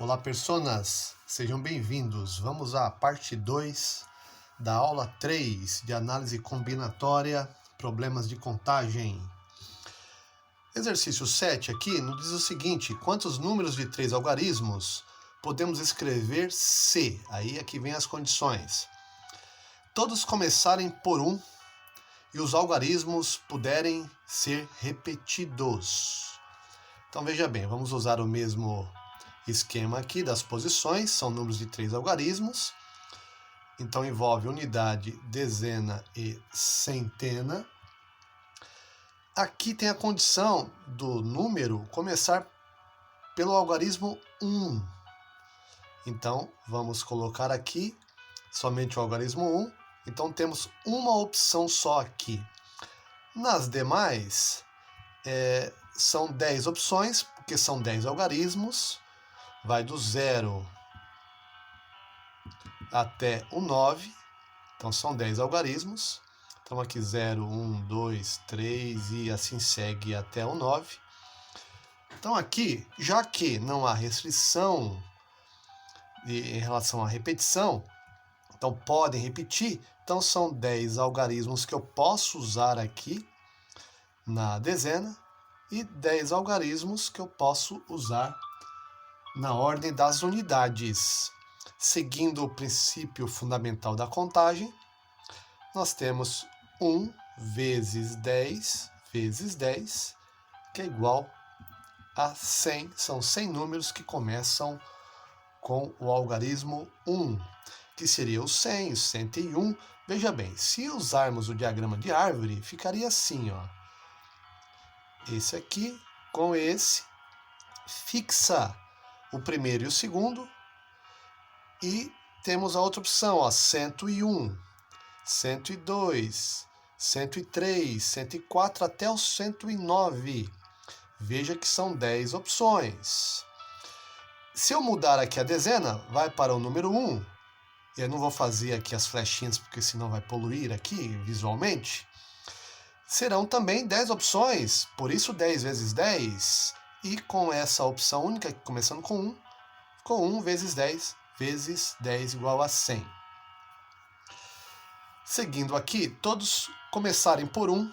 Olá, personas! Sejam bem-vindos. Vamos à parte 2 da aula 3 de análise combinatória, problemas de contagem. Exercício 7 aqui nos diz o seguinte: quantos números de 3 algarismos podemos escrever se? Aí aqui vem as condições. Todos começarem por 1 e os algarismos puderem ser repetidos. Então veja bem, vamos usar o mesmo esquema aqui das posições, são números de 3 algarismos, então envolve unidade, dezena e centena. Aqui tem a condição do número começar pelo algarismo 1. Então vamos colocar aqui somente o algarismo 1, então temos uma opção só aqui. Nas demais, são 10 opções, porque são 10 algarismos. Vai do 0 até o 9, então são 10 algarismos. Então aqui 0, 1, 2, 3 e assim segue até o 9. Então aqui, já que não há restrição em relação à repetição, então podem repetir, então são 10 algarismos que eu posso usar aqui na dezena e 10 algarismos que eu posso usar na ordem das unidades. Seguindo o princípio fundamental da contagem, nós temos 1 vezes 10 vezes 10, que é igual a 100. São 100 números que começam com o algarismo 1, que seria o 100, o 101. Veja bem, se usarmos o diagrama de árvore, ficaria assim, ó. Esse aqui com esse, fixa o primeiro e o segundo, e temos a outra opção, ó, 101, 102, 103, 104 até o 109. Veja que são 10 opções. Se eu mudar aqui a dezena, vai para o número 1. Eu não vou fazer aqui as flechinhas, porque senão vai poluir aqui visualmente. Serão também 10 opções, por isso 10 vezes 10. E com essa opção única, começando com 1, ficou 1 vezes 10 vezes 10 igual a 100. Seguindo aqui, todos começarem por 1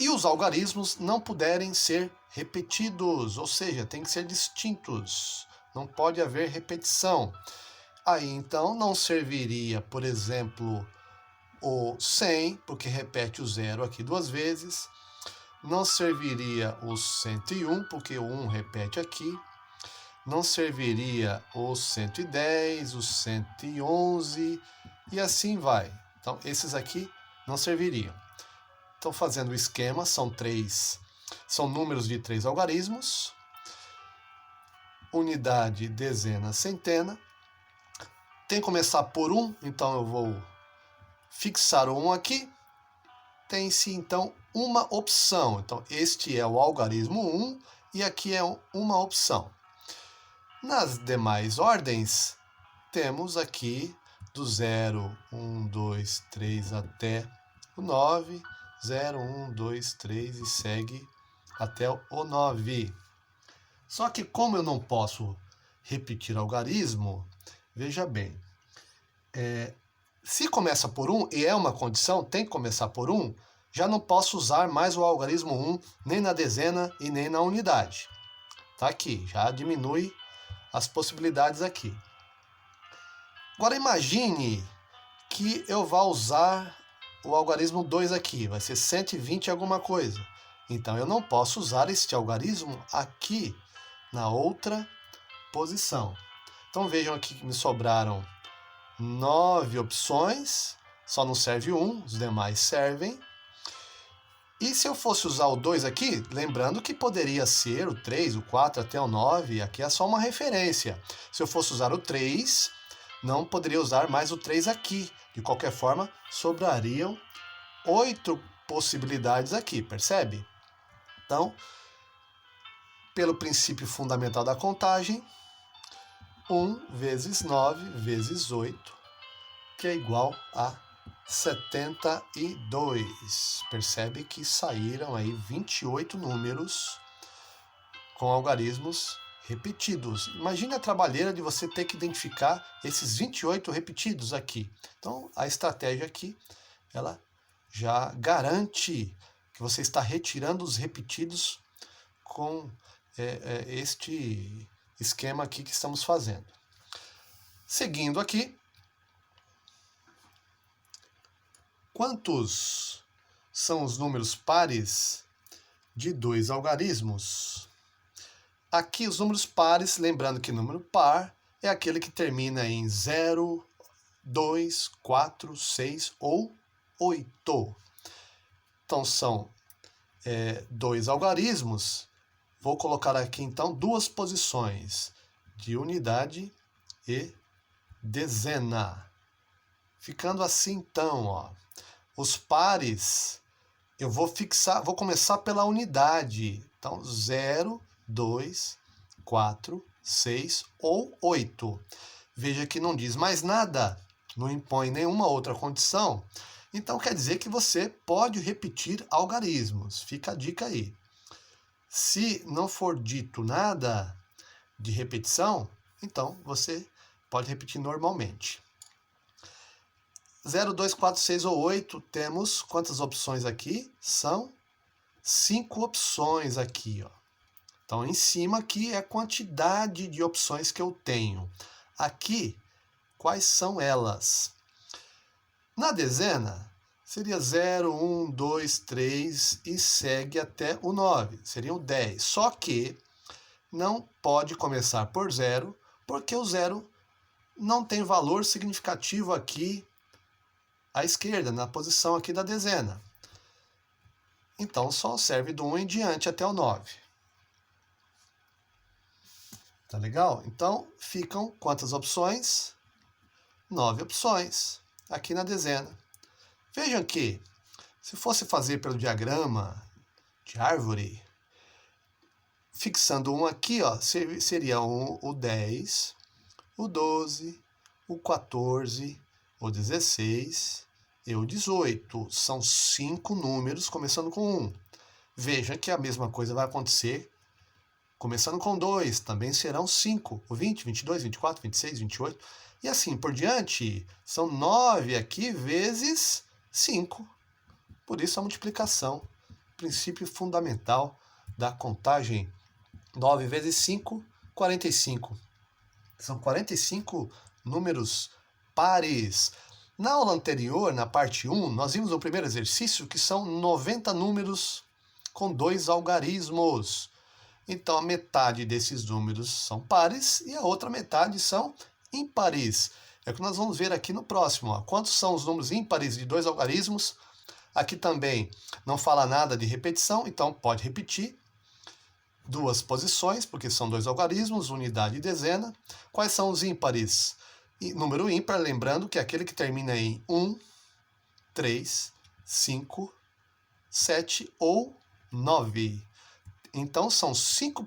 e os algarismos não puderem ser repetidos, ou seja, tem que ser distintos, não pode haver repetição. Aí então não serviria, por exemplo, o 100, porque repete o 0 aqui duas vezes. Não serviria o 101, porque o 1 repete aqui. Não serviria o 110, o 111 e assim vai. Então, esses aqui não serviriam. Então, fazendo o esquema, são números de 3 algarismos. Unidade, dezena, centena. Tem que começar por 1, então eu vou fixar o 1 aqui. Tem-se, então, uma opção. Então, este é o algarismo 1 e aqui é uma opção. Nas demais ordens, temos aqui do 0, 1, 2, 3 até o 9. 0, 1, 2, 3 e segue até o 9. Só que como eu não posso repetir algarismo, veja bem, se começa por 1 e é uma condição, tem que começar por 1, já não posso usar mais o algarismo 1 nem na dezena e nem na unidade. Tá aqui, já diminui as possibilidades aqui. Agora imagine que eu vá usar o algarismo 2 aqui, vai ser 120 alguma coisa. Então eu não posso usar este algarismo aqui na outra posição. Então vejam aqui que me sobraram 9 opções, só não serve 1, os demais servem. E se eu fosse usar o 2 aqui, lembrando que poderia ser o 3, o 4 até o 9, aqui é só uma referência. Se eu fosse usar o 3, não poderia usar mais o 3 aqui. De qualquer forma, sobrariam 8 possibilidades aqui, percebe? Então, pelo princípio fundamental da contagem, 1 vezes 9 vezes 8, que é igual a 72. Percebe que saíram aí 28 números com algarismos repetidos. Imagine a trabalheira de você ter que identificar esses 28 repetidos aqui. Então, a estratégia aqui, ela já garante que você está retirando os repetidos com este esquema aqui que estamos fazendo. Seguindo aqui, quantos são os números pares de 2 algarismos? Aqui os números pares, lembrando que número par é aquele que termina em 0, 2, 4, 6 ou 8. Então são 2 algarismos. Vou colocar aqui então 2 posições de unidade e dezena. Ficando assim então, ó, os pares eu vou começar pela unidade. Então 0, 2, 4, 6 ou 8. Veja que não diz mais nada, não impõe nenhuma outra condição. Então quer dizer que você pode repetir algarismos. Fica a dica aí. Se não for dito nada de repetição, então você pode repetir normalmente. 0, 2, 4, 6 ou 8, temos quantas opções aqui? São 5 opções aqui, ó. Então, em cima aqui é a quantidade de opções que eu tenho. Aqui, quais são elas? Na dezena, seria 0, 1, 2, 3 e segue até o 9. Seriam 10. Só que não pode começar por 0, porque o 0 não tem valor significativo aqui à esquerda, na posição aqui da dezena. Então, só serve do 1 em diante até o 9. Tá legal? Então, ficam quantas opções? 9 opções aqui na dezena. Vejam que, se fosse fazer pelo diagrama de árvore, fixando um aqui, ó, seria o 10, o 12, o 14, o 16 e o 18. São 5 números começando com 1. Veja que a mesma coisa vai acontecer começando com 2. Também serão 5. O 20, 22, 24, 26, 28. E assim por diante. São 9 aqui vezes 5. Por isso a multiplicação. Princípio fundamental da contagem. 9 vezes 5, 45. São 45 números pares. Na aula anterior, na parte 1, nós vimos no primeiro exercício que são 90 números com 2 algarismos. Então, a metade desses números são pares e a outra metade são ímpares. É o que nós vamos ver aqui no próximo. Ó. Quantos são os números ímpares de 2 algarismos? Aqui também não fala nada de repetição, então pode repetir. 2 posições, porque são 2 algarismos, unidade e dezena. Quais são os ímpares? Número ímpar, lembrando que é aquele que termina em 1, 3, 5, 7 ou 9. Então, são 5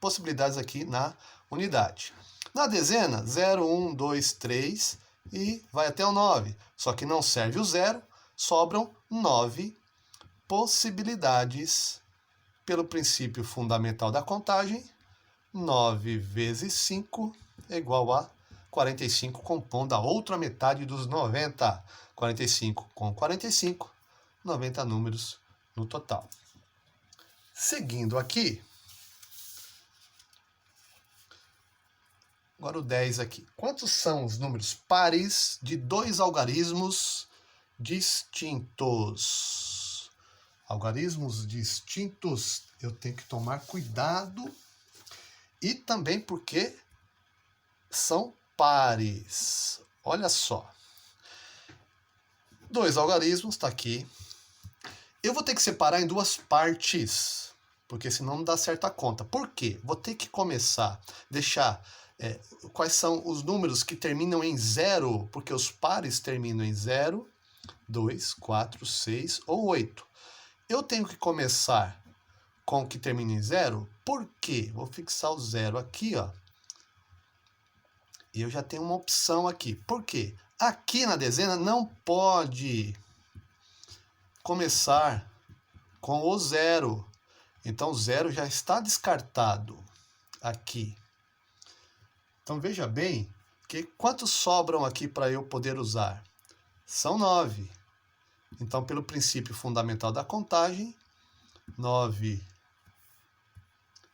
possibilidades aqui na unidade. Na dezena, 0, 1, 2, 3 e vai até o 9. Só que não serve o 0, sobram 9 possibilidades pelo princípio fundamental da contagem. 9 vezes 5 é igual a 45, compondo a outra metade dos 90. 45 com 45, 90 números no total. Seguindo aqui, agora o 10 aqui. Quantos são os números pares de 2 algarismos distintos? Algarismos distintos, eu tenho que tomar cuidado. E também porque são pares. Olha só. 2 algarismos, está aqui. Eu vou ter que separar em 2 partes, porque senão não dá certa conta. Por quê? Vou ter que começar, deixar quais são os números que terminam em 0, porque os pares terminam em 0, 2, 4, 6 ou 8. Eu tenho que começar com o que termina em 0, por quê? Vou fixar o 0 aqui, ó. E eu já tenho uma opção aqui. Por quê? Aqui na dezena não pode começar com o 0. Então, o 0 já está descartado. aqui. Então veja bem que quantos sobram aqui para eu poder usar? São 9. Então, pelo princípio fundamental da contagem, 9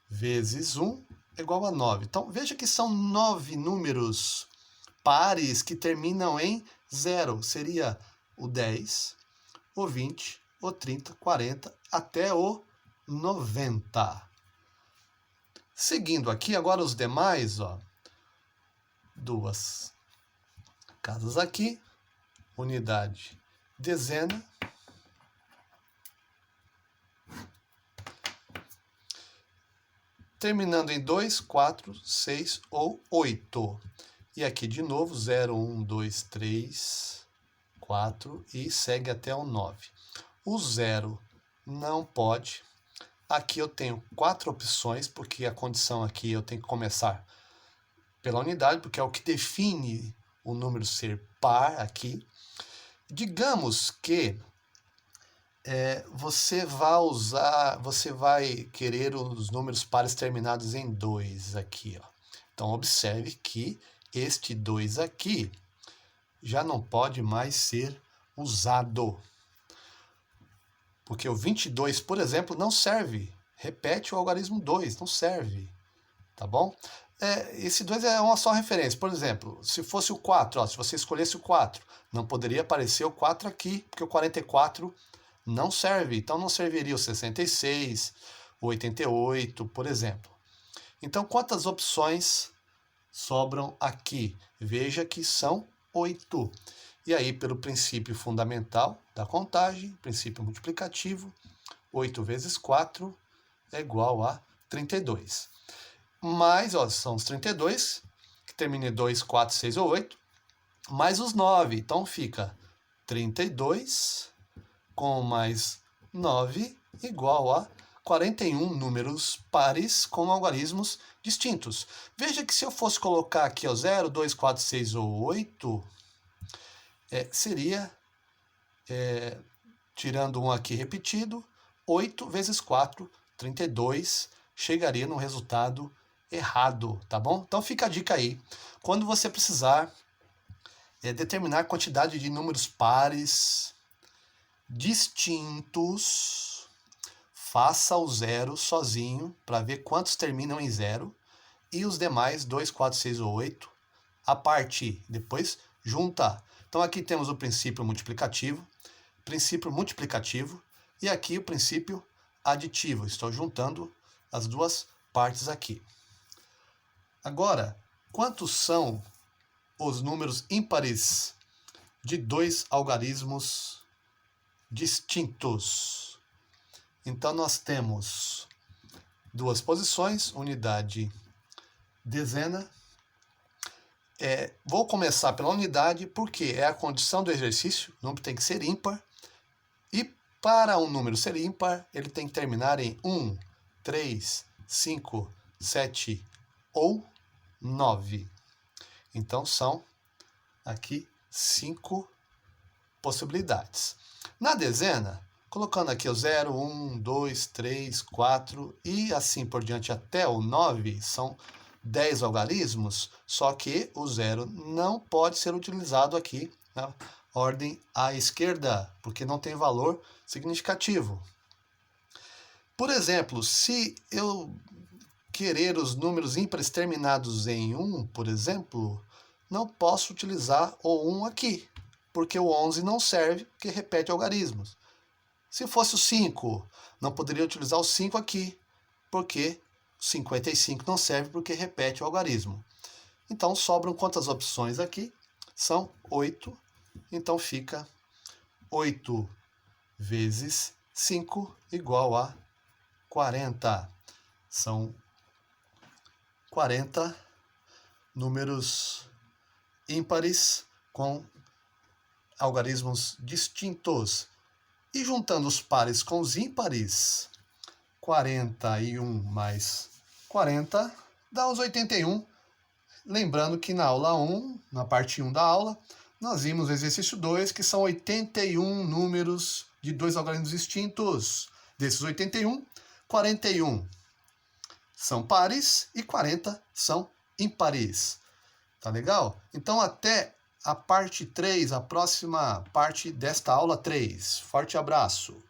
vezes 1 é igual a 9. Então, veja que são 9 números pares que terminam em 0. Seria o 10, o 20, o 30, 40, até o 90. Seguindo aqui, agora os demais, ó, duas casas aqui, unidade, dezena, terminando em 2, 4, 6 ou 8. E aqui de novo, 0, 1, 2, 3, 4 e segue até o 9. O 0 não pode. Aqui eu tenho 4 opções, porque a condição aqui eu tenho que começar pela unidade, porque é o que define o número ser par aqui. Digamos que você vai querer os números pares terminados em 2 aqui, ó. Então observe que este 2 aqui já não pode mais ser usado. Porque o 22, por exemplo, não serve. Repete o algarismo 2, não serve. Tá bom? Esse 2 é uma só referência. Por exemplo, se fosse o 4, ó, se você escolhesse o 4, não poderia aparecer o 4 aqui, porque o 44 não serve. Então não serviria o 66, o 88, por exemplo. Então, quantas opções sobram aqui? Veja que são 8. E aí, pelo princípio fundamental da contagem, princípio multiplicativo, 8 vezes 4 é igual a 32. Mais, ó, são os 32, que termina em 2, 4, 6 ou 8, mais os 9. Então fica 32 com mais 9 igual a 41 números pares com algarismos distintos. Veja que se eu fosse colocar aqui ó, 0, 2, 4, 6 ou 8, seria, tirando um aqui repetido, 8 vezes 4, 32, chegaria no resultado errado, tá bom? Então fica a dica aí. Quando você precisar determinar a quantidade de números pares distintos, faça o 0 sozinho para ver quantos terminam em 0 e os demais 2, 4, 6 ou 8 a partir. Depois junta. Então aqui temos o princípio multiplicativo e aqui o princípio aditivo. Estou juntando as duas partes aqui. Agora, quantos são os números ímpares de 2 algarismos distintos? Então, nós temos duas posições, unidade, dezena. Vou começar pela unidade, porque é a condição do exercício, o número tem que ser ímpar. E para um número ser ímpar, ele tem que terminar em 1, 3, 5, 7 ou 9. Então, são aqui 5 possibilidades. Na dezena, colocando aqui o 0, 1, 2, 3, 4 e assim por diante até o 9, são 10 algarismos, só que o 0 não pode ser utilizado aqui na ordem à esquerda, porque não tem valor significativo. Por exemplo, se eu querer os números ímpares terminados em 1, por exemplo, não posso utilizar o 1 aqui, porque o 11 não serve, porque repete algarismos. Se fosse o 5, não poderia utilizar o 5 aqui, porque o 55 não serve, porque repete o algarismo. Então, sobram quantas opções aqui? São 8. Então, fica 8 vezes 5 igual a 40. São 40 números ímpares com algarismos distintos. E juntando os pares com os ímpares, 41 mais 40 dá os 81. Lembrando que na aula 1, na parte 1 da aula, nós vimos o exercício 2, que são 81 números de 2 algarismos distintos. Desses 81, 41 são pares e 40 são ímpares. Tá legal? Então até a parte 3, a próxima parte desta aula 3. Forte abraço!